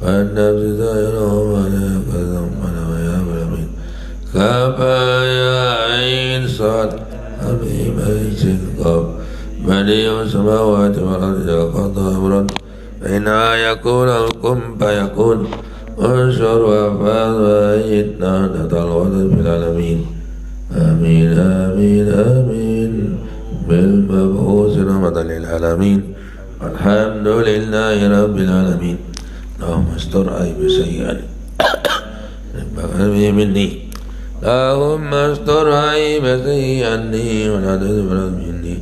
والنفس ظاهره ولا كذب ولا يبلغ كفايا عين صاد حبيب عيش القاب بديع السماوات والأرض وقضى أمرا فإنها يكون الكن فيكون وانشر وفاض وأيدنا نهضة الوطن في العالمين آمين آمين آمين بالمبعوث رحمة للعالمين والحمد لله رب العالمين اللهم استر عيب سيئا مني اللهم استر عيب سيئني ولا تذبر مني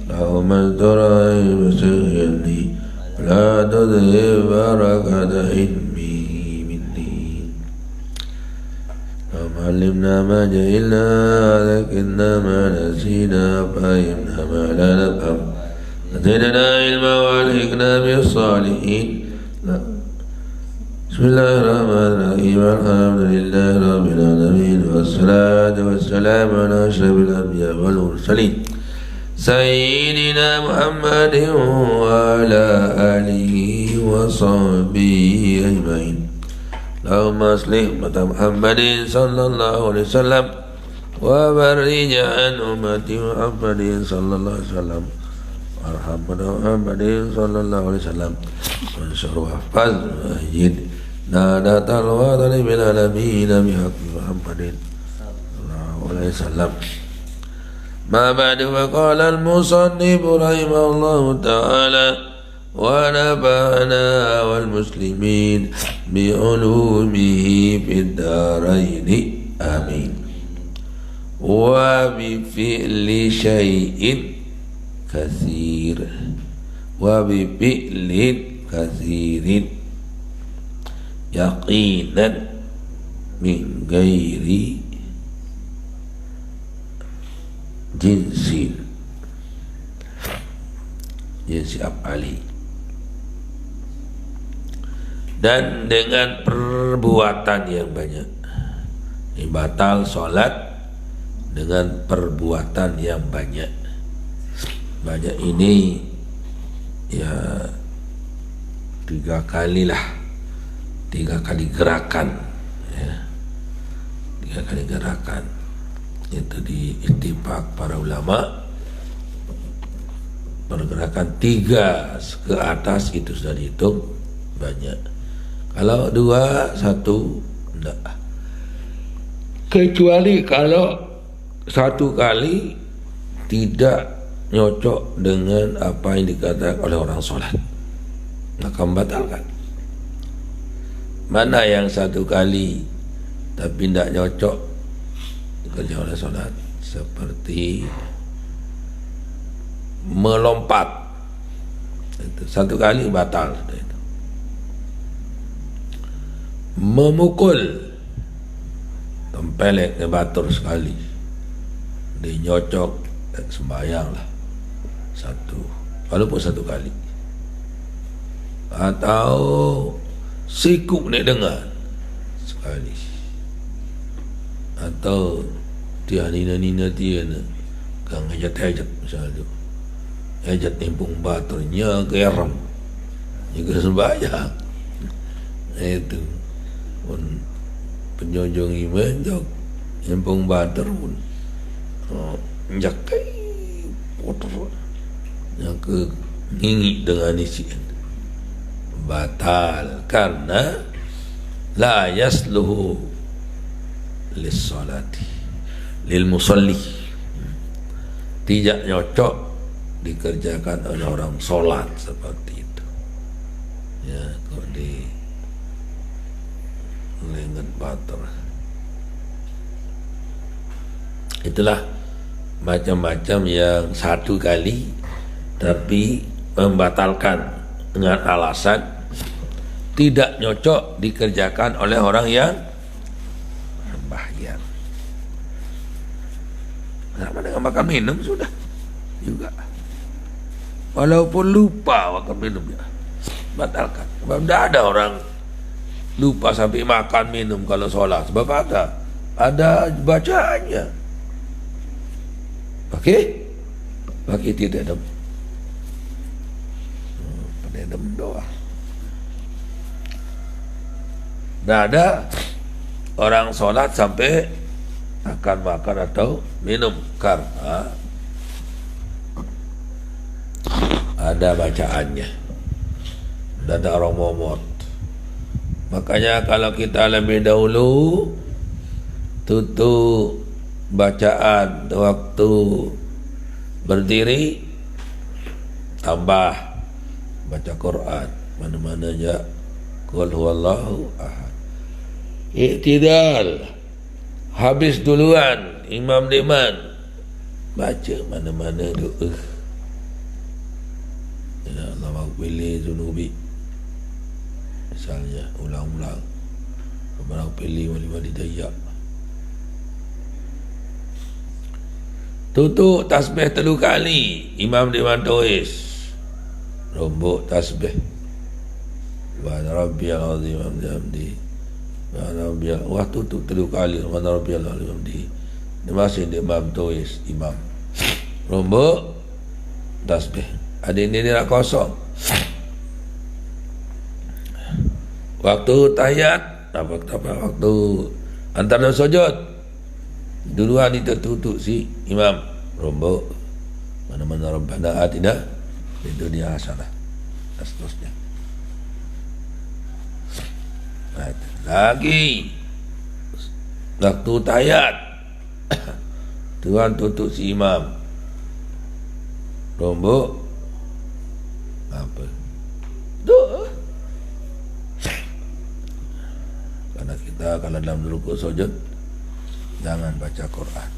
اللهم استر عيب سيئني ولا تذهب بركة علمي مني اللهم علمنا ما جهلنا ذكرنا ما نسينا فهمنا ما لا نفهم زدنا علما والحقنا بالصالحين بسم الله الرحمن الرحيم الحمد لله رب العالمين والصلاة والسلام على أشرف الأنبياء والمرسلين سيدنا محمد وعلى آله وصحبه أجمعين اللهم أصلح أمة محمد صلى الله عليه وسلم وفرج عن أمة محمد صلى الله عليه وسلم وارحم محمد صلى الله عليه وسلم وانشر واحفظ وأيد نادى الوطن بالعالمين بحق محمد صلى الله عليه وسلم ما بعد فقال المصنف رحمه الله تعالى ونفعنا والمسلمين بعلومه في الدارين آمين وبفعل شيء كثير وبفعل كثير يقينا من غير jinsi af'ali dan dengan perbuatan yang banyak. Ini batal sholat dengan perbuatan yang banyak. Banyak ini ya 3 kali lah, 3 kali gerakan ya, 3 kali gerakan itu di ittifaq para ulama. Pergerakan 3 ke atas itu sudah dihitung banyak. Kalau 2, 1 enggak, kecuali kalau 1 kali tidak nyocok dengan apa yang dikatakan oleh orang sholat, maka membatalkan. Mana yang 1 kali tapi tidak nyocok kerja oleh sholat, seperti melompat, itu 1 kali batal. Itu memukul, tempelek ngebatur sekali, dia nyocok sembahyang lah 1, walaupun 1 kali. Atau sikuk ni dengar sekali, atau dia nina dia kang hajat misalnya hajat nimpung baturnya geram juga sembahyang. Itu pun penjojong iman jok nimpung batur pun jakai kotor yang ke ngingi dengan isi batal karena la yasluhu lis salati lil musalli, tidak nyocok dikerjakan oleh orang sholat seperti itu ya. Kok di lengan batur, itulah macam-macam yang 1 kali tapi membatalkan dengan alasan tidak nyocok dikerjakan oleh orang yang sembahyang. Sama dengan makan minum sudah juga, walaupun lupa makan minum ya batalkan. Sebab tidak ada orang lupa sampai makan minum kalau sholat, sebab ada bacaannya. Pakai tidak ada doa. Nah, ada orang sholat sampai akan makan atau minum karena ada bacaannya dan ada orang momot. Makanya kalau kita lebih dahulu tutup bacaan waktu berdiri, tambah baca Quran mana-mana aja, qul huwallahu ahad. Iktidal, habis duluan imam liman, baca mana-mana doa. Ya Allah pilih zunubi, misalnya ulang-ulang, Rabbana pilih wali-wali dayak. Tutup tasbih 3 kali, imam liman tulis, rombok tasbih, subhana rabbiyal azim wa bihamdihi, subhana rabbiyal, wah tutup 3 kali, subhana rabbiyal azim wa bihamdihi. Dia masih imam tulis, imam rombok tasbih. Ada ini dia nak kosong. Waktu tahiyat, waktu antara sujud, duluan itu tutup si imam, rombok mana-mana Rabbana atina fid dunya hasanah, dan seterusnya. Lagi waktu tahiyat, Tuhan tutup si imam, rombok apa? Doa. Karena kita kalau dalam rukuk sujud jangan baca Quran.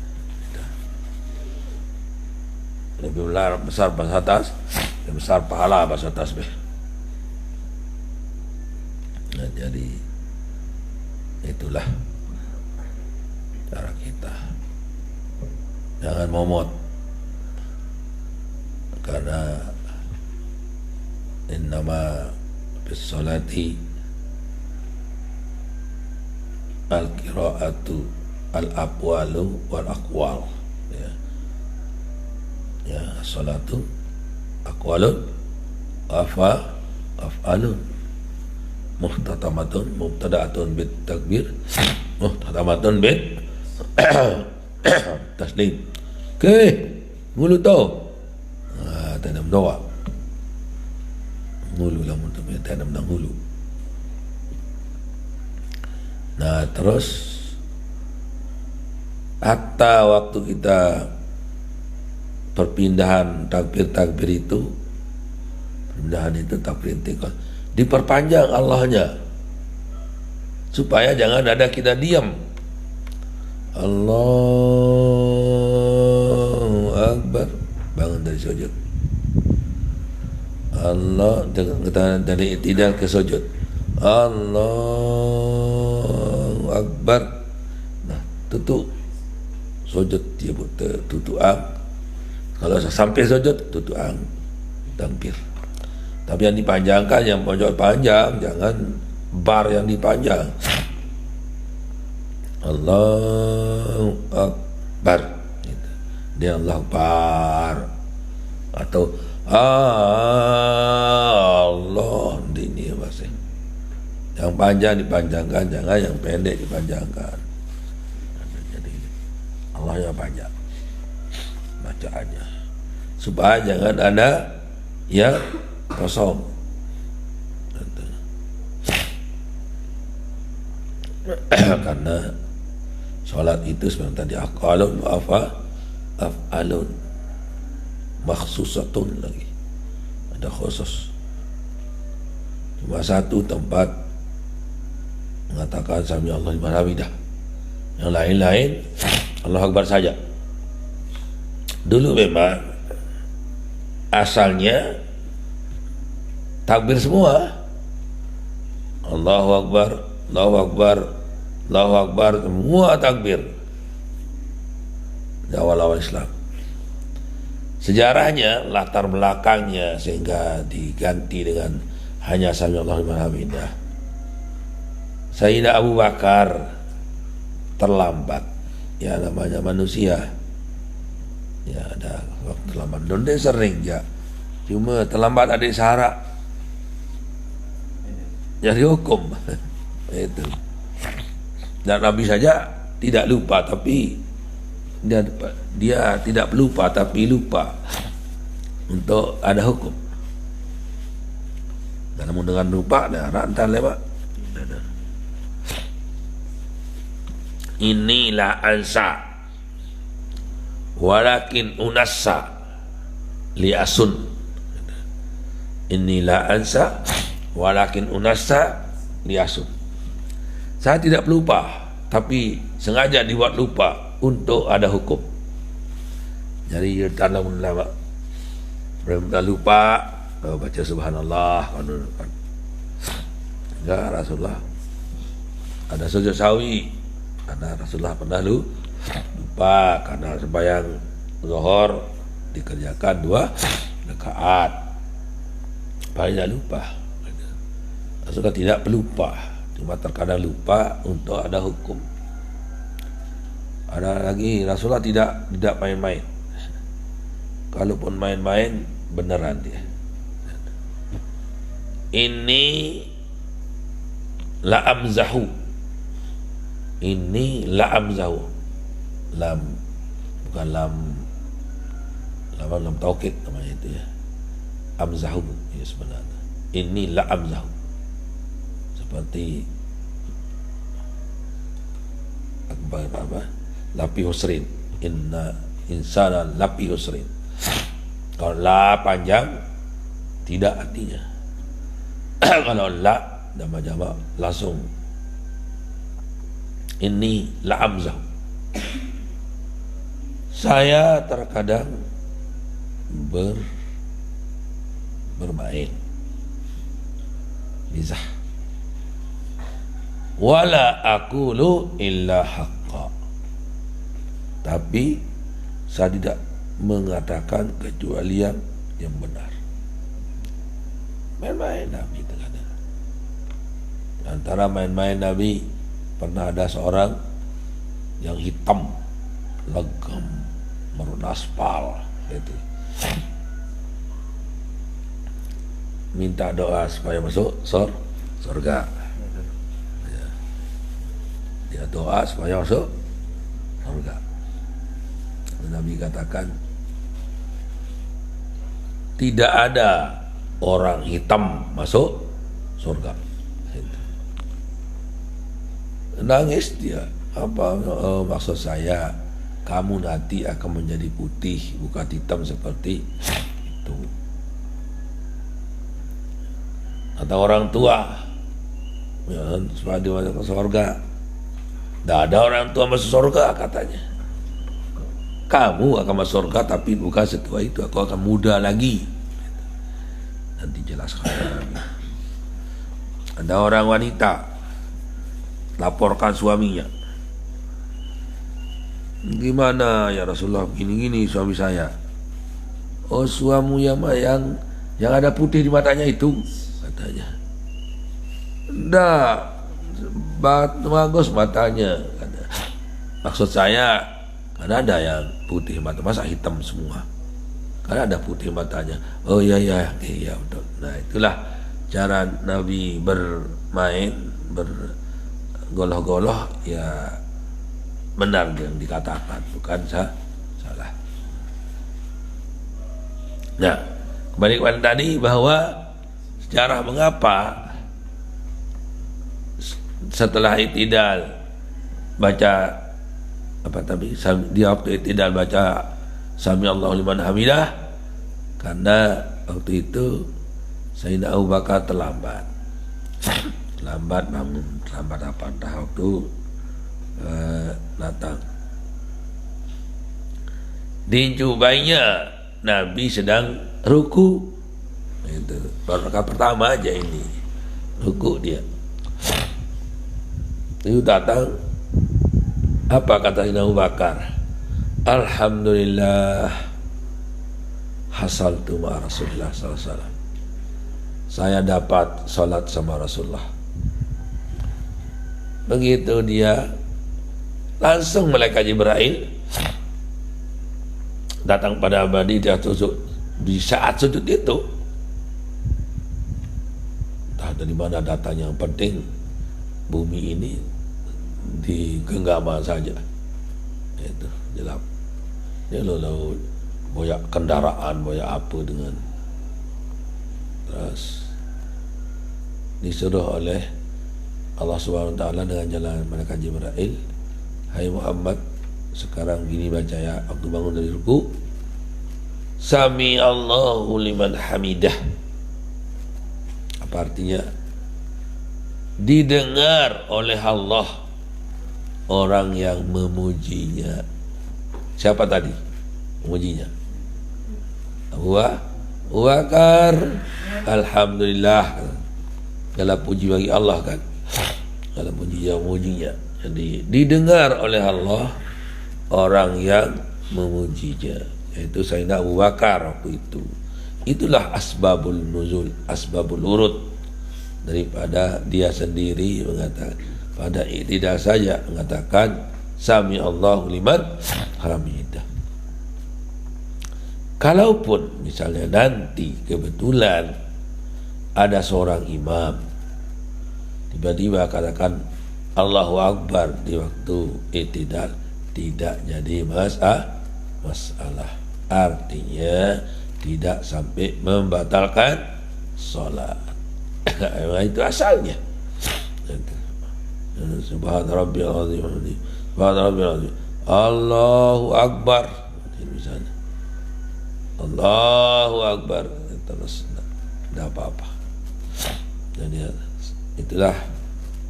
Lebih besar bahasa atas, lebih besar pahala bahasa tasbih. Nah, jadi itulah cara kita. Jangan momot, karena innama bis salati al qiraatu al aqwalu wal aqwal, ya salatu aqwalun af'alun muhtatamatun mubtada'atun bit takbir muhtatamatun bit taslim. Mulu tau tanam doa hulu lah untuk tanam dan hulu. Nah, terus hatta waktu kita perpindahan takbir itu, perpindahan itu takbir intikal, diperpanjang Allahnya supaya jangan ada kita diam. Allahu Akbar, bangun dari sujud. Allah dari tidak ke sujud, Allahu Akbar. Nah, tutup sujud dia tutup ang. Kalau sampai sujud tutup ang takbir. Tapi yang dipanjangkan, yang pojok panjang, jangan bar yang dipanjang. Allahu Akbar, dia Allah Akbar, atau Allah ini bahasa. Yang panjang dipanjangkan, jangan yang pendek dipanjangkan. Jadi Allah yang panjang bacaannya, supaya jangan ada yang kosong. Karena sholat itu sebenarnya tadi aqalun wa af'alun, makhsusatun lagi, ada khusus. Cuma satu tempat mengatakan sami Allah liman hamidah, yang lain-lain Allahu Akbar saja. Dulu memang asalnya takbir semua, Allahu Akbar, Allahu Akbar, Allahu Akbar, semua takbir di awal-awal Islam. Sejarahnya, latar belakangnya sehingga diganti dengan hanya sami Allahu liman hamidah. Sayyidina Abu Bakar terlambat, ya namanya manusia, ya ada waktu terlambat. Dan dia sering ya, cuma terlambat ada syarat jadi hukum. Itu. Dan Nabi saja tidak lupa, tapi dia tidak pelupa, tapi lupa untuk ada hukum. Dan namun dengan lupa dah rantan lewat. Inilah ansa walakin unassa liasun. Inilah ansa walakin unassa liasun. Saya tidak pelupa, tapi sengaja dibuat lupa untuk ada hukum. Jadi tanam lama berapa lupa baca subhanallah kan. Enggak, Rasulullah ada sujud sawi karena Rasulullah pernah lupa karena sembahyang zuhur dikerjakan 2 rakaat. Paling tidak lupa. Rasulullah tidak pelupa, cuma terkadang lupa untuk ada hukum. Ada lagi Rasulullah tidak main-main. Kalaupun main-main beneran dia. Ini la amzahu. Ini la amzahu. Lam bukan lam taukid namanya itu ya. Amzahu ya sebenarnya. Ini la amzahu. Seperti apa? Lapi husrin. Inna insana lapi husrin. Kalau la panjang tidak artinya. Kalau la nama jamak langsung. Ini la amzah. Saya terkadang bermain mizah. Wala aqulu illa haqqa. Tapi saya tidak mengatakan kecuali yang benar. Main-main Nabi terkadang. Antara main-main Nabi pernah ada seorang yang hitam, legam, merunaspal itu. Minta doa supaya masuk surga. Ya. Dia doa supaya masuk surga. Nabi katakan tidak ada orang hitam masuk surga. Nangis dia. Apa maksud saya? Kamu nanti akan menjadi putih, bukan hitam seperti itu. Kata orang tua, ya, supaya dia masuk surga. Tidak ada orang tua masuk surga katanya. Kamu akan masuk surga, tapi bukan setua itu. Aku akan muda lagi. Nanti jelaskan. Ada orang wanita laporkan suaminya. Gimana ya Rasulullah, gini-gini suami saya. Oh, suamimu yang ada putih di matanya itu, katanya. Enggak, bagus matanya. Maksud saya, karena ada yang putih mata, masa hitam semua? Karena ada putih matanya. Oh iya betul. Nah itulah cara Nabi bermain, bergoloh-goloh, ya benar yang dikatakan, bukan salah. Nah, kembali kepada tadi bahwa sejarah mengapa setelah i'tidal baca apa tadi, dia waktu i'tidal baca Sami Allahu liman hamidah, karena waktu itu Sayyidina Abu Bakar terlambat namun terlambat apa waktu datang. Dijubainya Nabi sedang ruku. Itu rakaat pertama aja ini ruku dia. Itu datang, apa kata Abu Bakar? Alhamdulillah hasaltu ma Rasulullah sallallahu alaihi wasallam. Saya dapat salat sama Rasulullah. Begitu dia, langsung malaikat Jibril datang pada Abadi, dia sujud. Di saat sujud itu, entah dari mana datanya, yang penting bumi ini di genggaman saja, itu gelap. Ini lalu banyak kendaraan, banyak apa dengan, terus disuruh oleh Allah Subhanahu Wa Taala dengan jalan malaikat Jibril, hai Muhammad, sekarang gini baca ya, waktu bangun dari ruku, Sami Allahu liman hamidah. Apa artinya? Didengar oleh Allah orang yang memujinya. Siapa tadi memujinya? Abu Bakar. Alhamdulillah, segala puji bagi Allah kan, segala puji yang memujinya. Jadi didengar oleh Allah orang yang memujinya, yaitu Sayyidina Abu Bakar waktu itu. Itulah asbabul nuzul, asbabul urut, daripada dia sendiri mengatakan, pada tidak saja mengatakan Sami Allahu liman hamidah. Kalaupun misalnya nanti kebetulan ada seorang imam tiba-tiba katakan Allahu Akbar di waktu i'tidal, tidak jadi masalah. Artinya tidak sampai membatalkan sholat. Itu asalnya. Subhana rabbiyal azim, subhana rabbiyal azim, Allahu Akbar, misalnya Allahu Akbar, terus tidak apa-apa. Jadi itulah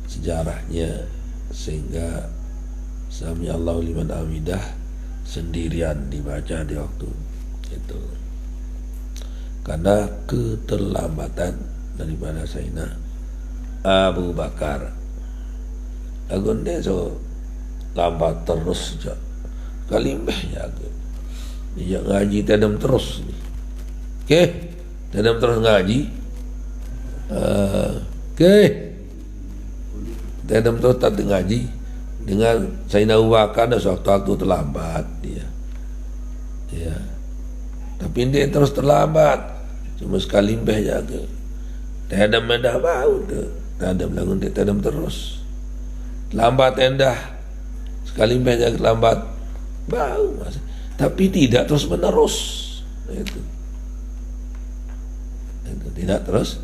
sejarahnya, sehingga Sami Allahu liman hamidah sendirian dibaca di waktu itu, karena keterlambatan daripada Sayyidina Abu Bakar. Agun dia so lambat terus saja, kalimbahnya dia ngaji tadam terus ni. Okey, tadam terus ngaji. Okey, tadam terus tak ngaji dengan Sayyidina Abu Bakar dah waktu terlambat dia. Ya. Tapi dia terus terlambat, cuma sekali mbah jaga. Tadam dah bau tu, tadam lagun dia tadam terus. Lambat endah, sekali mbah jaga lambat bau masih. Tapi tidak terus menerus. Itu tidak terus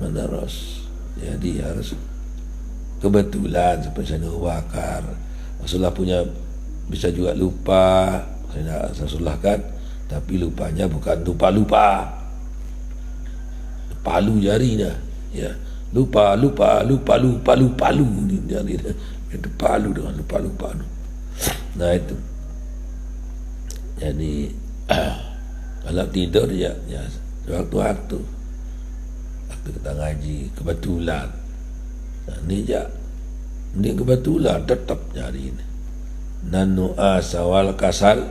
menerus. Jadi harus kebetulan seperti Sayyidina Abu Bakar. Rasulullah punya bisa juga lupa, Rasulullah kan, tapi lupanya bukan lupa palu jari dah, ya, lupa lu ni jari dah, itu palu dengan lupa. Nah itu. Jadi kalau tidur ya waktu kita ngaji kebetulan. Nah, ini kebetulan tetap nyari ini. Nanu asawal kasal,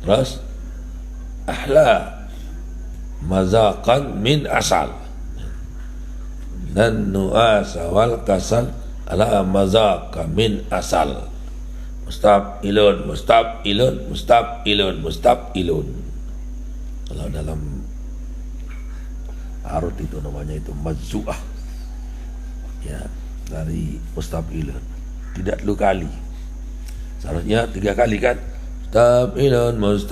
terus ahla mazaqan min asal. Nanu asawal kasal ala mazaqan min asal. Mustaf'ilun. Kalau dalam arut itu namanya itu majzu'ah, ya, dari mustaf'ilun, tidak 2 kali, seharusnya 3 kali kan. Mustaf'ilun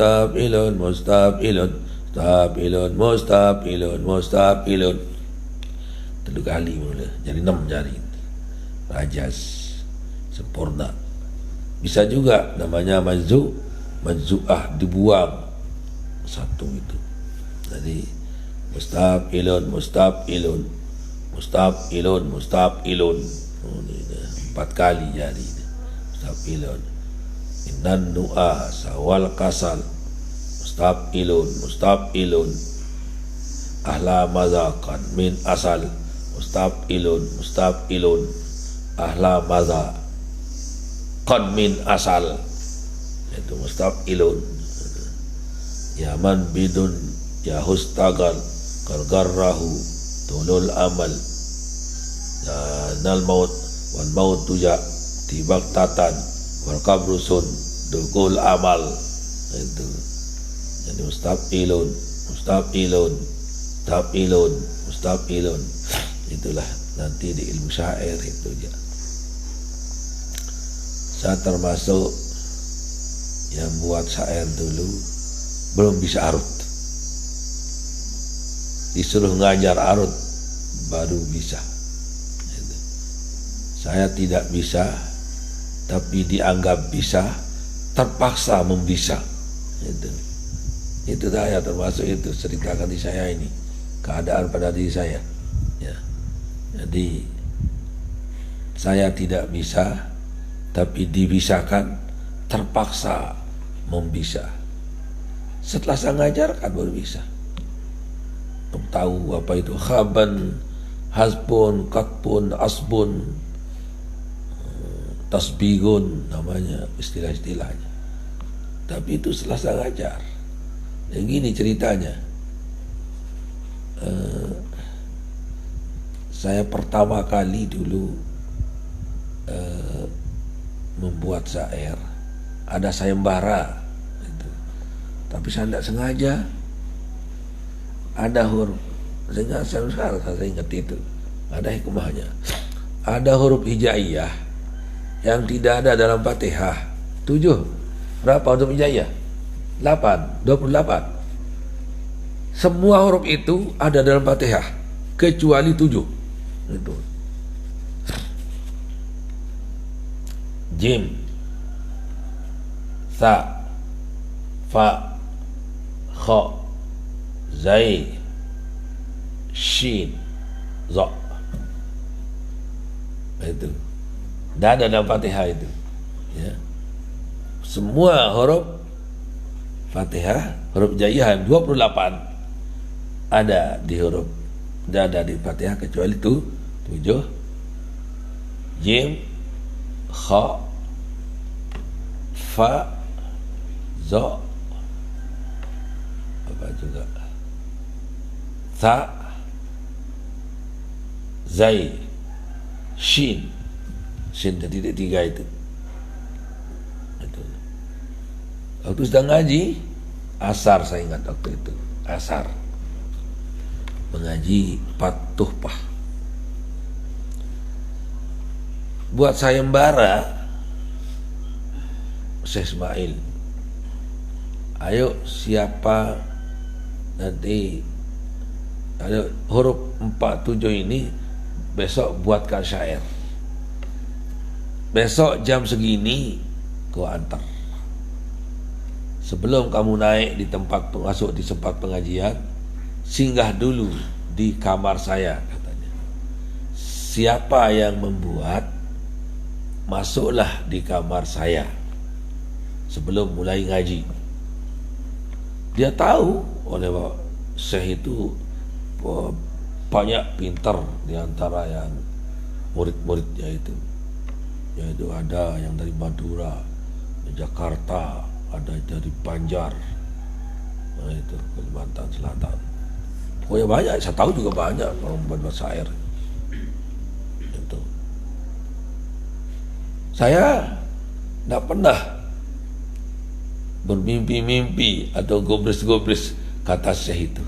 3 kali mula, jadi 6 jari, rajas sempurna. Bisa juga namanya majzu'ah, dibuang satu itu. Jadi mustaf'ilun. Oh, ini 4 kali jadi mustaf'ilun. Innan nu'asa wal kasal mustaf'ilun. Ahla mazaqan min asal mustaf'ilun. Ahla mazaqan min asal, itu mustaf'ilun. Yaman bidun yahustagal gargarrahu tulul amal nal maut wal maut tuja tibak tatan wal kabrusun dukul amal. Itu jadi mustaf'ilun. Itulah nanti di ilmu syair itu ya. Saya termasuk yang buat syair dulu belum bisa arut. Disuruh ngajar arut baru bisa. Saya tidak bisa, tapi dianggap bisa, terpaksa membisa. Itu saya termasuk itu, ceritakan di saya ini keadaan pada diri saya. Ya. Jadi saya tidak bisa, tapi dibisakan, terpaksa membisa. Setelah saya ngajarkan baru bisa. Tahu apa itu khaban, hasbun, katbun, asbun, tasbigun, namanya istilah-istilahnya. Tapi itu setelah saya ngajar. Yang gini ceritanya. Saya pertama kali dulu membuat syair, ada sayembara gitu. Tapi saya tidak sengaja ada huruf, sehingga saya ingat itu ada hikmahnya. Ada huruf hijaiyah yang tidak ada dalam Fatihah. 7. Berapa huruf hijaiyah? 8, 28. Semua huruf itu ada dalam Fatihah kecuali 7. Itu. Jim, Sa, Fa, Kha, Zai, Shin, Za. Itu. Dan ada dalam Fatihah itu. Ya. Semua huruf Fatihah, huruf hijaiyah 28 ada di huruf, ada di Fatihah kecuali itu 7. Jim, Kha, Fa, Za, apa juga, Tha, Zai, Shin. Shin titik 3 itu. Waktu sedang ngaji asar, saya ingat waktu itu asar mengaji Tuhfah. Buat sayembara Syekh Ismail, ayo siapa nanti ada huruf 47 ini besok buatkan syair, besok jam segini kau antar. Sebelum kamu naik di tempat masuk di tempat pengajian, singgah dulu di kamar saya, katanya. Siapa yang membuat, masuklah di kamar saya sebelum mulai ngaji. Dia tahu oleh Syekh itu banyak pintar di antara yang murid-muridnya itu. Yaitu ada yang dari Madura, Jakarta, ada dari Banjar, nah itu Kalimantan Selatan. Pokoknya banyak, saya tahu juga banyak orang buat syair. Itu. Saya tidak pernah bermimpi-mimpi atau gobris-gobris kata Syekh itu.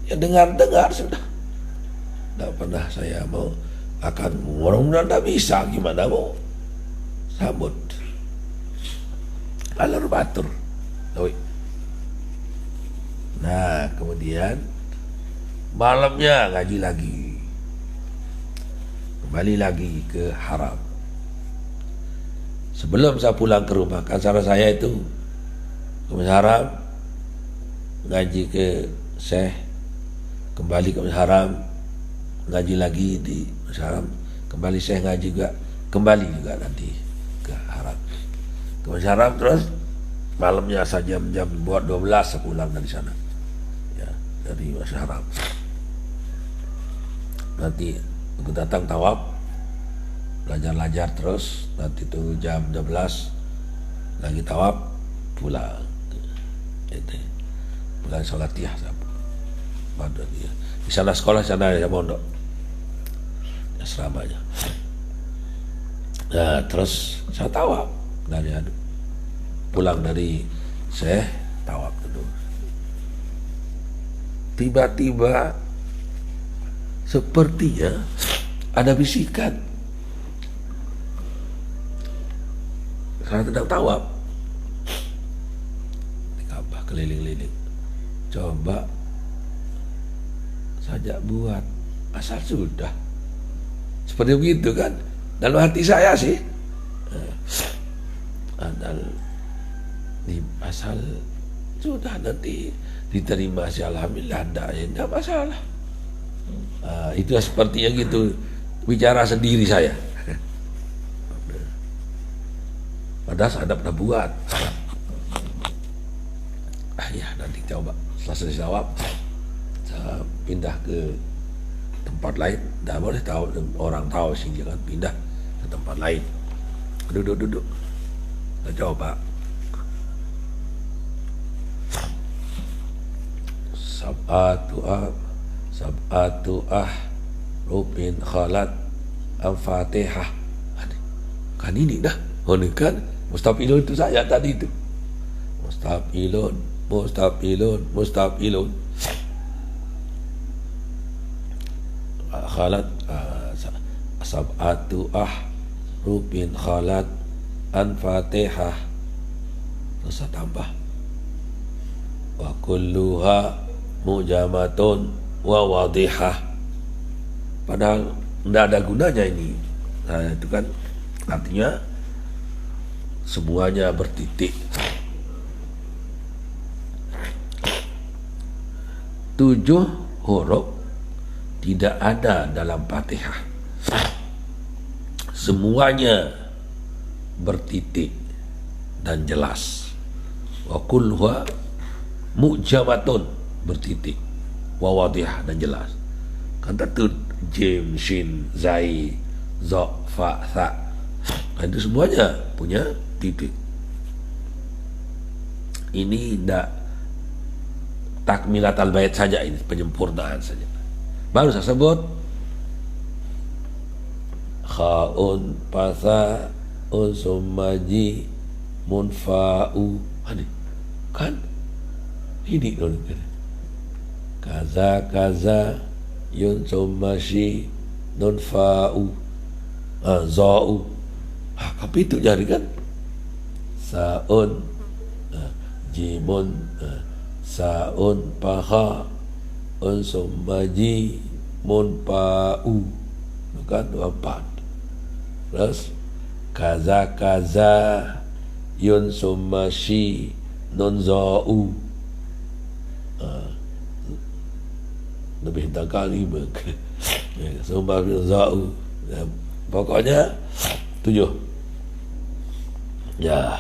Ya dengar-dengar sudah. Tidak pernah saya mau akan mudah-mudahan tidak bisa, gimana mau sambut. Alur batur. Nah, kemudian malamnya ngaji lagi. Kembali lagi ke Haram. Sebelum saya pulang ke rumah, kan saudara saya itu ke Masjid Haram, ngaji ke Syekh, kembali ke Masjid Haram, ngaji lagi di Masjid Haram, kembali Syekh ngaji juga, kembali juga nanti ke Haram. Ke Masjid Haram terus malamnya saja jam buat 12 saya pulang dari sana. Ya, dari Masjid Haram. Nanti aku datang tawaf, belajar terus, nanti tunggu jam 12 lagi tawaf, pulang. Itu. Pulang sholat tiyah pada dia. Di sana sekolah, sana ada mondok. Asramanya. Nah, terus saya tawaf dari pulang dari Syekh, tawaf dulu. Tiba-tiba sepertinya ada bisikan. Saya tidak tawaf di Ka'bah keliling-liling. Coba saja buat asal sudah. Seperti begitu kan. Dalam hati saya sih asal sudah nanti diterima sih, alhamdulillah, tidak masalah. Itu sepertinya gitu, bicara sendiri saya. Padahal saya pernah buat. Ya nanti coba selesai jawab, saya pindah ke tempat lain. Tidak boleh tahu, orang tahu sih, jangan pindah ke tempat lain. Duduk. Kita coba. Sab'atu rubin khalat al-fatihah. Kan ini dah. Oh ini kan mustafilun itu saya tadi itu. Mustafilun. Khalat sab'atu rubin khalat al-fatihah. Terus saya tambah wa kulluha mujamatun wa wadihah. Padahal tidak ada gunanya ini. Nah itu kan artinya semuanya bertitik. 7 huruf tidak ada dalam Fatihah. Semuanya bertitik dan jelas. Wa kulluha mujamatun, bertitik, wa wadihah, dan jelas. Kata tu jim, shin, zai, za, fa, tha. Itu semuanya punya titik. Ini tidak takmilat al-bait saja, ini penyempurnaan saja. Baru saya sebut khaun, pasa, usumaji, munfa'u. Kan ini kaza yun sumashi nunfa'u za'u. Tapi itu jari kan saun jimun saun paha unsumaji munfa'u, bukan 24. Terus kaza yun sumashi non za'u, lebih kali sumpah za'u. Pokoknya 7. Ya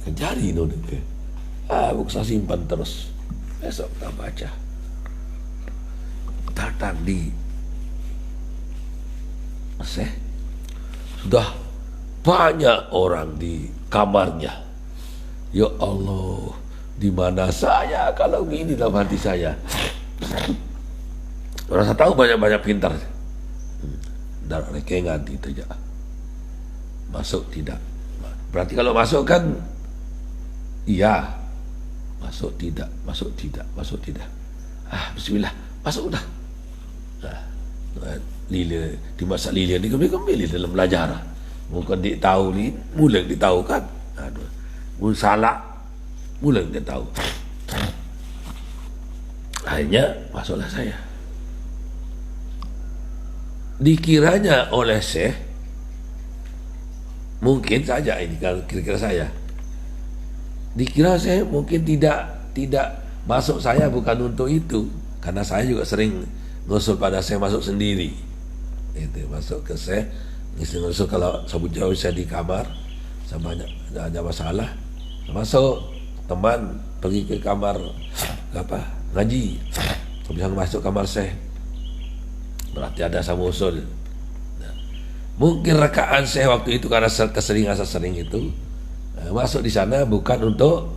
kejari no ke. Saya simpan terus, besok kita baca. Datang di sudah banyak orang di kamarnya. Ya Allah, di mana saya kalau gini dalam hati saya. Rasa tahu banyak-banyak pintar. Dan rekengan itu aja. Masuk tidak. Berarti kalau masuk kan iya. Masuk tidak. Bismillah, masuk udah. Lila dimasak lila ni kembali dalam belajar. Bukan ditahu ni, mula ditahu kan. Mula salah, mula dia tahu. Akhirnya masuklah saya. Dikiranya oleh Syekh, mungkin saja ini kalau kira-kira saya, dikira saya mungkin tidak masuk saya bukan untuk itu, karena saya juga sering ngusul pada saya masuk sendiri. Itu masuk ke saya, ngusul kalau sabut jauh saya di kamar, saya banyak ada masalah, masuk teman pergi ke kamar ngaji, bisa masuk kamar saya, berarti ada sama usul. Mungkin rekaan saya waktu itu karena keseringan sering itu masuk di sana bukan untuk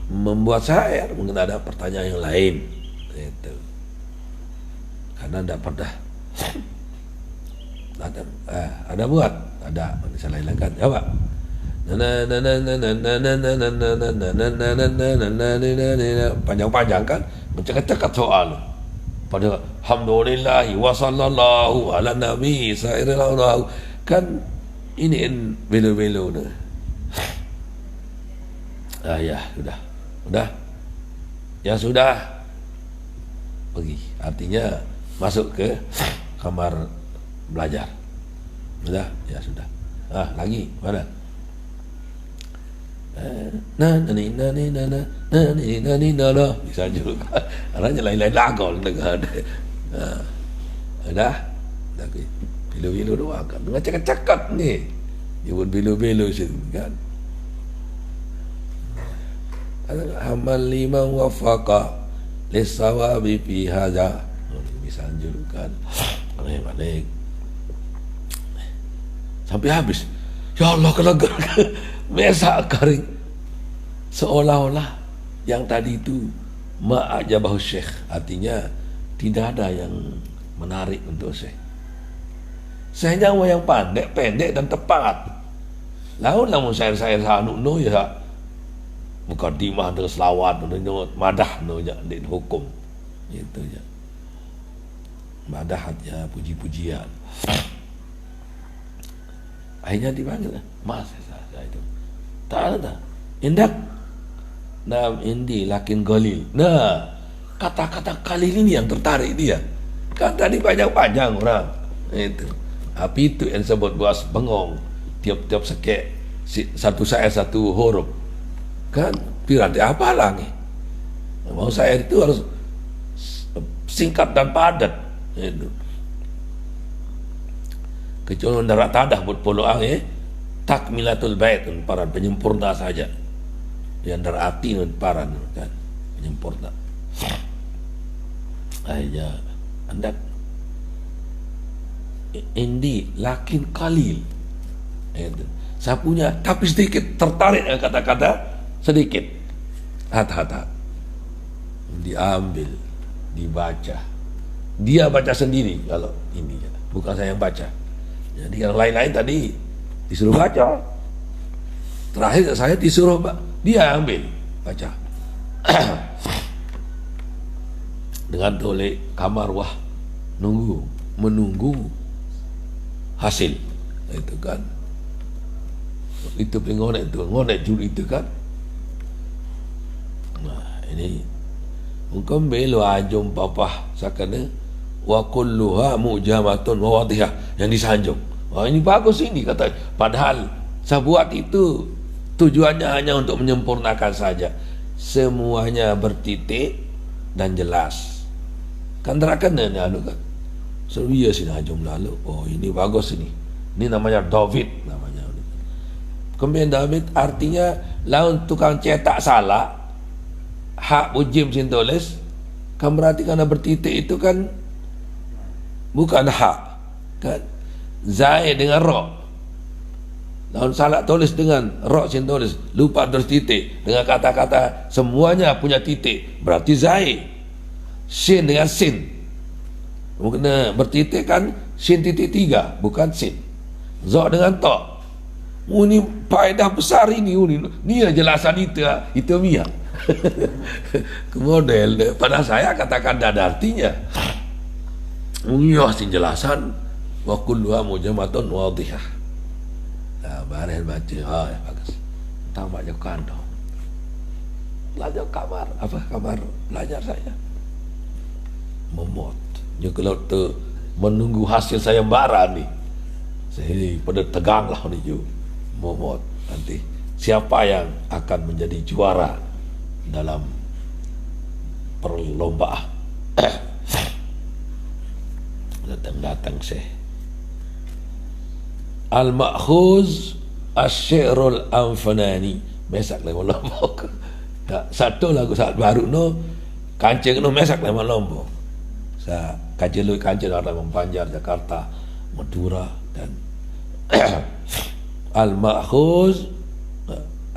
membuat saya, mungkin ada pertanyaan yang lain itu. Karena tidak pernah ada buat, ada saya hilangkan. Coba panjang-panjang kan, mencekak-cekak soal. pada alhamdulillah wa sallallahu ala nabi sairallahu kan ini belo-belo tu. Ya sudah ya sudah pergi, artinya masuk ke kamar belajar. Sudah ya sudah. Lagi mana? Bisa juga. Arahnya lain-lain lagu dengar. Dah bilo-bilo doang kan. Dengan cakap-cakap ni. Dia buat bilo-bilo situ kan. Hamal lima wafaqa lisawabi fi hadza. Bisa juga kan. Balik. Sampai habis. Ya Allah, kalau mesak kering, seolah-olah yang tadi itu ma'ajabahu syekh, artinya tidak ada yang menarik untuk syekh. Saya nyawa yang pendek dan tepat. Lalu namun saya sanuk ya mukadimah dengan selawat dengan madah di hukum itu ya. Madah ya, puji-pujian. Akhirnya dipanggil, Mas, saya itu tak ada indak nam indi lakin golil. Nah, kata-kata kalil ini yang tertarik dia kan, tadi panjang-panjang orang itu, tapi itu yang disebut buas bengong, tiap-tiap sekek satu saya satu huruf kan, piranti apa lagi mau saya itu harus singkat dan padat itu. Kecuali darat tadah buat puluhan takmilatul bait para penyempurna saja. Yang darapi para kan penyempurna. Aja anda indi lakin kalil. Saya punya tapi sedikit tertarik dengan kata-kata sedikit. Hata-hata diambil, dibaca. Dia baca sendiri kalau ini bukan saya yang baca. Jadi yang lain-lain tadi disuruh baca. Terakhir saya disuruh dia ambil baca. Dengan tolek kamar wah menunggu hasil itu kan. Itu pengonek itu ngonek juri itu kan. Nah ini mungkin belo ajum papah sakana wa kulluha mujamatun wa wadihah, yang disanjung. Ini bagus ini kata. Padahal saya buat itu tujuannya hanya untuk menyempurnakan saja. Semuanya bertitik dan jelas. Kan terakan ni anu kan. Seria sini ajum lalu. Oh ini bagus ini. Ini namanya David namanya. Kemudian David artinya lawan tukang cetak salah. Hak ujim sin tulis. Kan berarti karena bertitik itu kan bukan hak kan. Zai dengan ro. Lawan salah tulis dengan ro sin tulis, lupa terus titik dengan kata-kata semuanya punya titik, berarti zai. Sin dengan sin. Mungkin bertitik kan sin titik 3 bukan sin. Zo dengan to. Ini faedah besar ini. Ini jelasan itu mia. Model pada saya katakan ada artinya. Sin jelasan wa kulluha mujamatun wadihah. Nah, bareng baca, bagus. Tambah je kandang. Belajar kamar, kamar belajar saya. Memot. Dia kalau tu menunggu hasil saya bara ni. Saya pada tegang lah ni ju. Memot. Nanti siapa yang akan menjadi juara dalam perlombaan? Datang saya. Al-Ma'khuz Asy-Syi'rul Anfanani. Mesak lama Lombok. Satu lagu saat baru no kancing no mesak lama Lombok. Sa kancing ada Mempanjar, Jakarta, Madura dan Al-Ma'khuz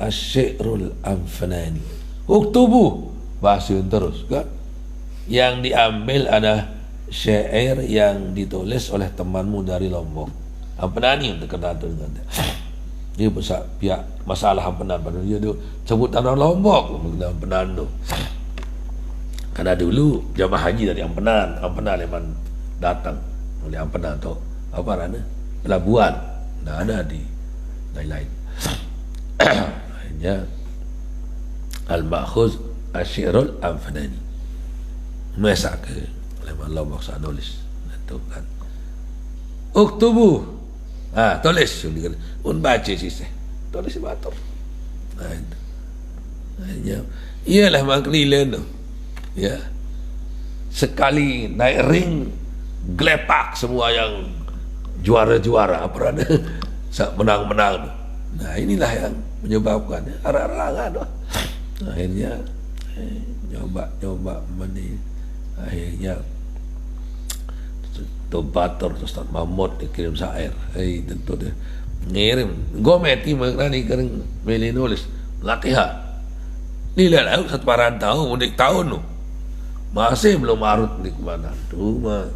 Asy-Syi'rul Anfanani. Uktubu bahasa terus kan. Yang diambil ada syair yang ditulis oleh temanmu dari Lombok. Hampenani untuk kenal tu dengan dia besar pihak masalah Hampenan pada dia tu sebut tanah Lombok dengan Hampenan tu. Karena dulu jamaah haji dari Ampenan memang datang oleh Ampenan atau apa rana pelabuhan, tidak ada di lain-lain. Akhirnya al-ma'khuz asyirul amfanani mesak ke oleh Allah baksa nulis itu kan uktubu tulis baca sih tulis batur. Akhirnya iyalah maklilen tu ya, sekali naik ring gelepak semua yang juara-juara apa ada menang-menang. Nah inilah yang menyebabkan arah-arangan. Akhirnya nyoba meni, akhirnya Batur Ustaz Mahmud dikirim syair. Tentu dia ngirim gometi mengenai kering meli nulis latihan nilai lah satu parantau mudik tahun tu masih belum arut di mana tu mah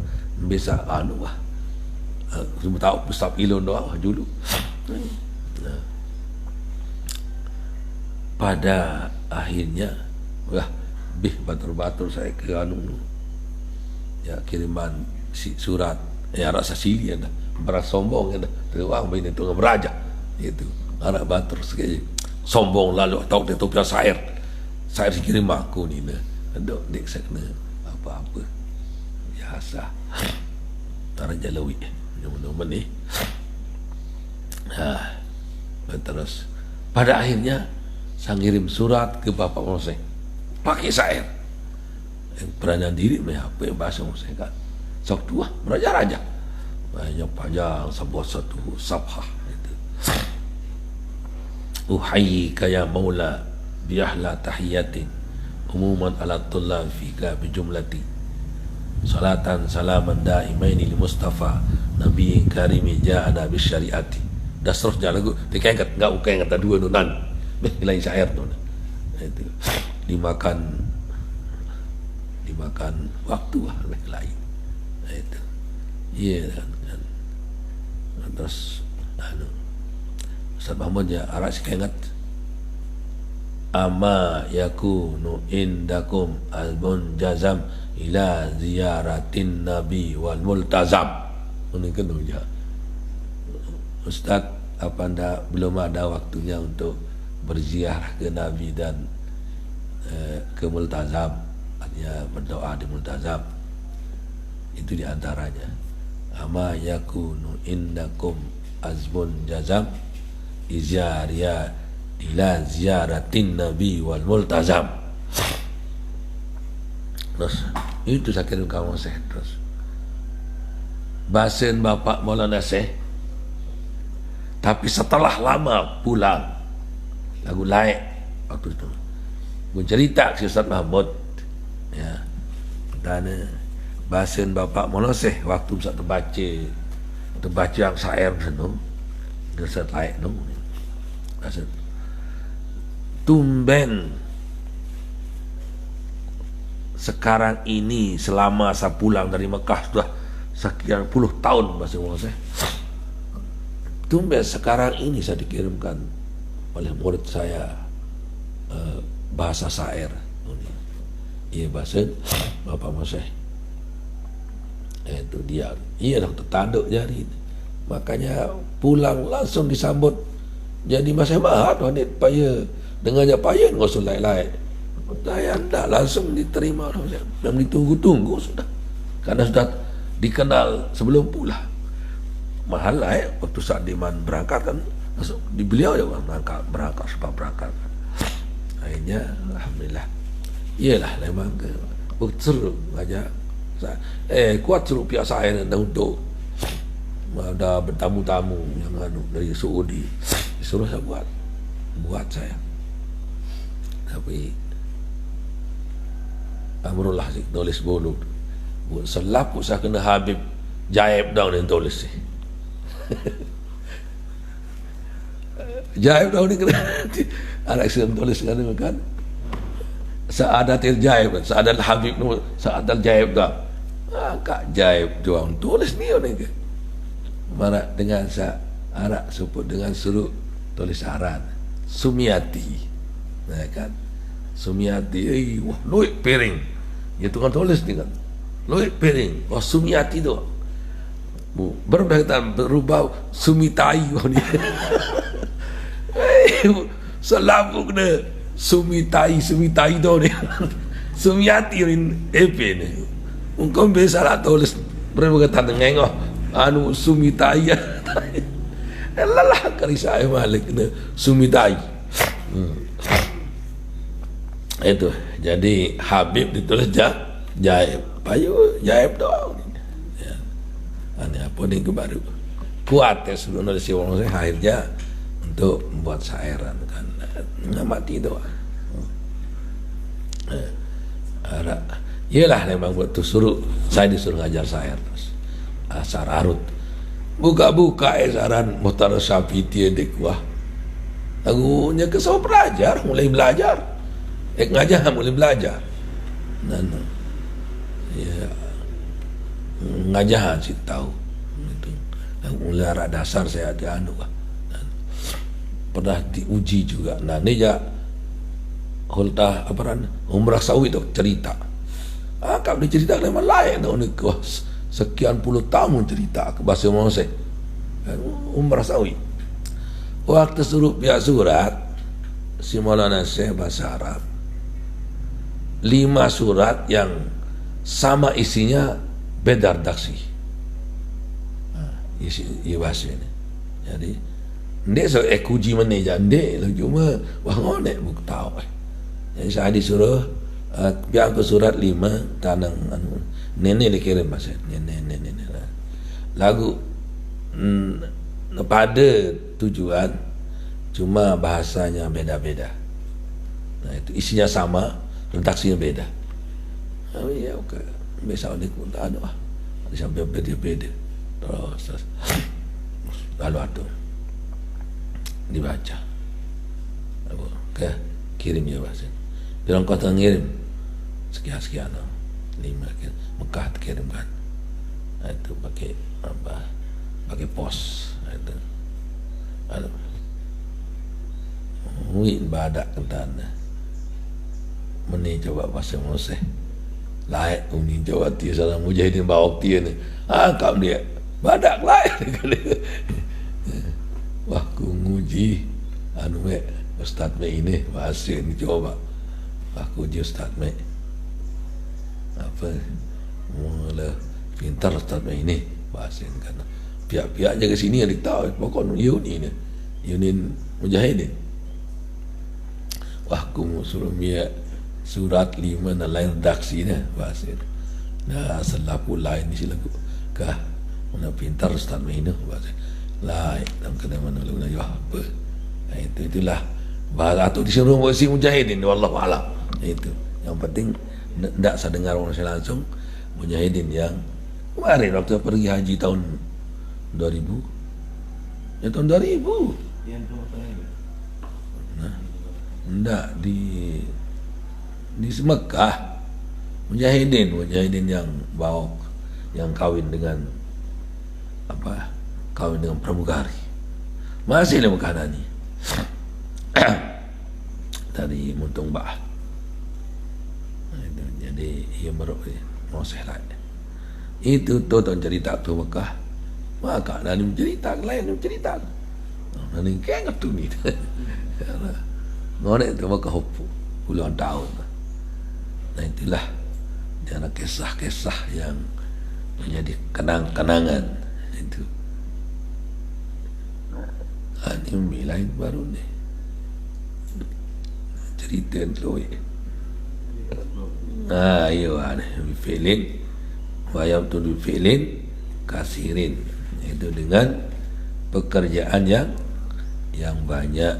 bisa cuma tahu Ustaz Ilon doang dulu. Nah, pada akhirnya batur-batur saya ke ya kiriman surat rasa sili dah beras sombong dah teruang bini tu beraja itu anak batur sekali sombong lalu tahu dia tu punya syair kirim aku ni dok dik saya kena apa-apa biasa Raja Lewi nama ni. Terus pada akhirnya saya ngirim surat ke Bapak Moseh pakai syair yang peranan diri apa yang bahasa Moseh kan sok dua raja-raja banyak panjang sebuah satu sabhah itu. Uhayyika ya maula biahla tahiyatin umuman ala tullab fika bijumlati salatan salaman daimaini li Mustafa Nabi karimi ja'ana bisyariati. Dah terus jalan lagu dikengkat enggak ukai kata dua nunan lain syair tu itu dimakan waktu lain itu iya kan. Terus Ustaz Mahmud ya arak sekengat ama yakunu indakum albun jazam ila ziyaratin nabi wal multazam. Ini kan ya Ustaz, apa anda belum ada waktunya untuk berziarah ke Nabi dan ke multazam, artinya berdoa di multazam. Itu diantaranya ama yakunu indakum azbun jazam izyaria ila ziyaratin nabi wal multazam. Terus itu saya kirim kamu terus bahasan Bapak Maulana Syekh. Tapi setelah lama pulang lagu laik waktu itu gue cerita ke Ustaz Mahmud ya dan bahasan Bapak Maulana Syekh waktu Ustaz terbaca yang syair senang Ustaz laik no bahasan tumben sekarang ini selama saya pulang dari Mekah sudah sekian puluh tahun bahasa Maulana Syekh. Tumben sekarang ini saya dikirimkan oleh murid saya bahasa syair. Iya bahasa Bapak Moseh. Itu dia. Iya dah tertanduk jari. Makanya pulang langsung disambut. Jadi Mas Mahat wanit payah dengannya payah ngosul lain-lain. Saya anda langsung diterima dan ditunggu-tunggu sudah. Karena sudah dikenal sebelum pulang. Mahal lah waktu saat Diman berangkat kan masuk di beliau ya berangkat sebab berangkat akhirnya alhamdulillah iyalah memang seru aja kuat seru pihak saya untuk ada bertamu-tamu yang dari Saudi disuruh saya buat saya tapi amrullah tulis bulu buat selap saya kena Habib Jaib down yang tulis sih. Jaib tahu ni kena anak saya tulis kan Sa'adatil Jaib Sa'adal Habib Sa'adal Jaib dah Kak Jaib doang tulis ni orang ke mana dengan arak sebut dengan suruh tulis aran Sumiati nah kan Sumiati wah luik piring Ya tukang tulis ni kan. Loik piring. Wah Sumiati tu. Berubah Sumitai ni. Selalu kena Sumitai tu ni. Sumiati ni EP ni. Mungkin biasa lah tulis. Berkata dengan anu Sumitai. Lelah kali saya balik kena Sumitai. Itu. Jadi Habib ditulis Jaib. Payu Jaib doang. Ya. Ini apa ni baru. Kuat ya sebelum nulis orang saya akhirnya untuk membuat syairan kan. Ngamati doang. Iyalah memang buat tu saya disuruh ngajar syair terus. Sararut. Buka-buka saran Muhtar Syafiti di kuah. Lagunya kesal belajar, mulai belajar. Ngajar mulai belajar. Ya. Ngajar sih tahu. Itu. Mulai arah dasar saya ada anu. Pernah diuji juga. Nah, ini ya Hultah apa kan? Umrah Sawi itu cerita. Kalau dicerita memang lain tahu ni sekian puluh tahun cerita ke bahasa Malaysia. Umrah Sawi. Waktu suruh pihak surat si Maulana Syekh bahasa Arab 5 surat yang sama isinya beda redaksi. Isi bahasa ini. Jadi ndek so ekuji mana je ndek cuma wah ngonek buku tahu. Jadi saya disuruh pihak ke surat 5 tanang anu nenek dikirim bahasa nenek. Lagu pada tujuan cuma bahasanya beda-beda. Nah itu isinya sama, redaksinya beda. Oh iya oke. Besok ni pun tak ada. Ada sampai beda-beda. Terus lalu ada dibaca. Oke, kirim ya bahasa. Bilang kau ngirim sekian 5 Mekah kirimkan. Itu pakai apa? Pakai pos. Itu. Win badak kentana. Meni coba bahasa Malaysia. Laik uni Jawa dia salah mujahidin bawa dia ni. Angkap dia. Badak laik. Wah ku nguji anu mek ustaz mek ini bahasa ni coba. Aku uji ustaz mek. Apa? Mula pintar ustaz mek ini bahasa ni kan. Pihak-pihak jaga sini yang ditahu pokok Yuni ni. Yuni mujahidin. Wah ku suruh dia surat 5 dan lain redaksinya bahasa. Nah selaku lain ni silaku kah mana pintar ustaz Mahina bahasa. Lain dalam kena mana lu nak apa. Nah, itulah bahasa atau disuruh si mujahidin wallahu alam. Itu yang penting tidak saya dengar orang saya langsung mujahidin yang kemarin waktu pergi haji tahun 2000 ya tahun 2000 tidak di Mekah mujahidin yang bawa yang kawin dengan apa kawin dengan pramugari masih di Mekah ni dari Muntung Bah jadi ia mau sehat itu tuan cerita tu Mekah maka dan cerita lain cerita nanti kayak tu ni ngonek tu Mekah puluhan tahun. Nah itulah dia ada kisah-kisah yang menjadi kenang-kenangan itu. Ini lain baru ni cerita tu. Ayo ada filin, wayam tu filin, kasirin itu dengan pekerjaan yang banyak.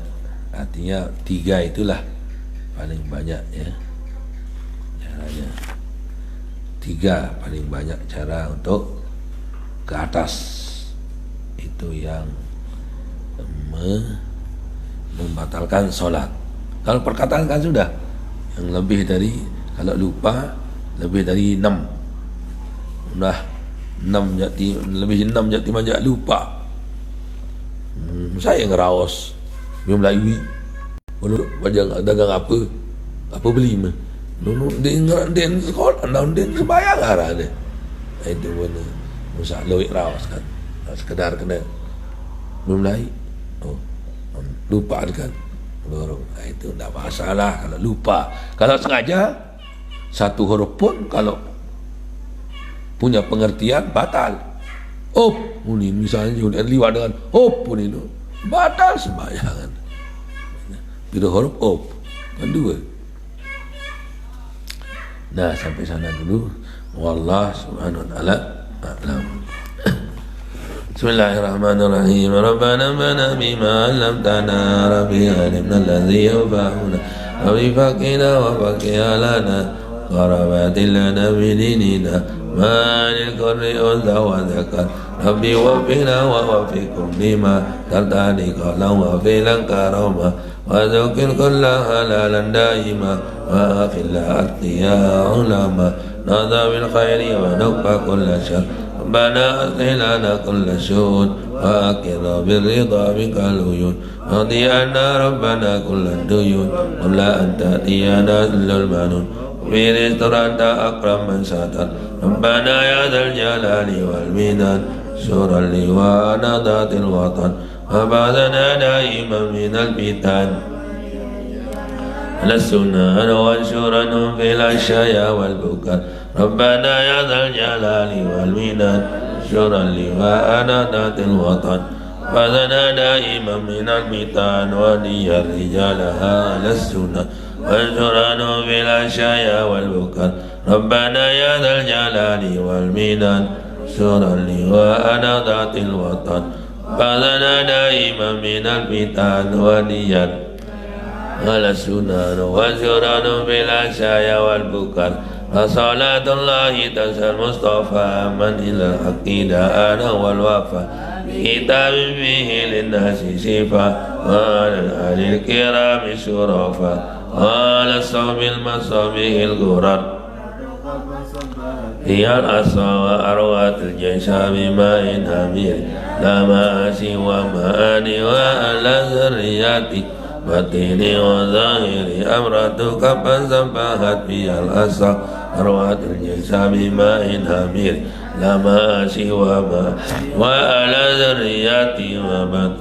Artinya 3 itulah paling banyak ya caranya 3 paling banyak cara untuk ke atas itu yang membatalkan solat. Kalau perkataan kan sudah yang lebih dari kalau lupa lebih dari 6 udah 6 jati lebih 6 jati majak lupa. Saya ngeraos dia Melayu baru dagang apa beli mah Dulu din sekolah, din sembahyang arah deh. Itu pun Musa lewik rawas kan, sekedar kena belum lain. Oh, lupa kan. Itu tidak masalah kalau lupa. Kalau sengaja satu huruf pun kalau punya pengertian batal. Op, ini misalnya liwat dengan op pun itu batal sembayangan. Bila huruf op kan dua. Nah, sampai sana dulu. Wallah subhanahu wa ta'ala a'lam. Bismillahirrahmanirrahim. Rabbana bana bima 'allamtana, rabbi alimna alladhi yanfa'una wa bifaqina wa faqiha lana qarabatil lana bidinina malil qurri unza wa zakar rabbi wafina wa wafikum lima tardani qalan wa filan karama wa zukir kulla halalan daima wa akhilla attiya ulama nada bil khairi wa nukfa kulla syar ربنا أصلح لنا كل شؤون وأكرنا بالرضا بك العيون واقض عنا ربنا كل الديون قبل أن تأتينا إلا المنون في رزق أنت أكرم من ستر ربنا يا ذا الجلال والمنان سر اللواء نضات الوطن وبعثنا دائما من الفتن على السنن وانشرنهم في العشايا والبكر ربنا يا ذا الجلال والمنان شر اللواء نضات الوطن وبعثنا دائما من الفتن ودي رجالها على السنن وانشرنهم في العشايا والبكر ربنا يا ذا الجلال والمنان شر اللواء نضات الوطن وبعثنا دائما من الفتن ودي على السنن وانشرن بالعشايا والبكر فصلاة الله تسأل المصطفى من إلى الحق دعانا والوفا كتاب فيه للناس شفاء وعلى الآل الكرام شرفا وعلى الصوم المصابيح الغرر هي الأسرى وأروات الجيش بماء أمير لا مآسي ومآني وأهل ذرياتي batini wa zahiri amratuka fansabahat biyal asra arwatul jasami ma'in hamir lama siwa ma wa ala zurriyati wa bat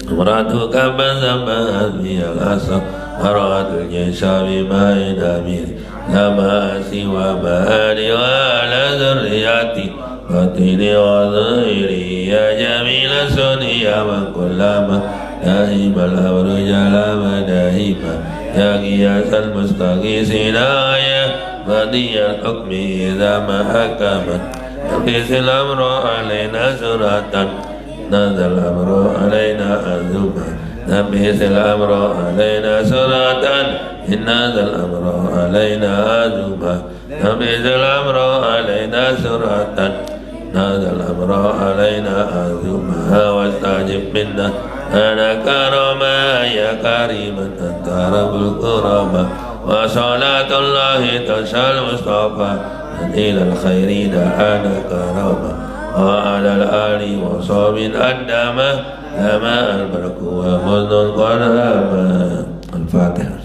amratuka fansabahat biyal asra arwatul jasami ma'in hamir lama siwa ma'ani wa ala zurriyati batini wa zahiri ya jamila sunia wa kullama دائم الأمر جل مدائما يا قياس المستغيثين يا بديع الحكم إذا ما حكمت يقيس الأمر علينا سرعة نزل الأمر علينا أذوبا نبيس الأمر علينا سرعة إن نزل الأمر علينا أذوبا نبيس الأمر علينا سرعة نزل الأمر علينا أذوبا واستعجب منا أنا كرما يا كريما أنت رب الكرامة وصلاة الله تشاء المصطفى إلى الخيرين أنا كرامة وعلى الآل وصحب الأدامة لما البرك ومذن القرامة الفاتحة.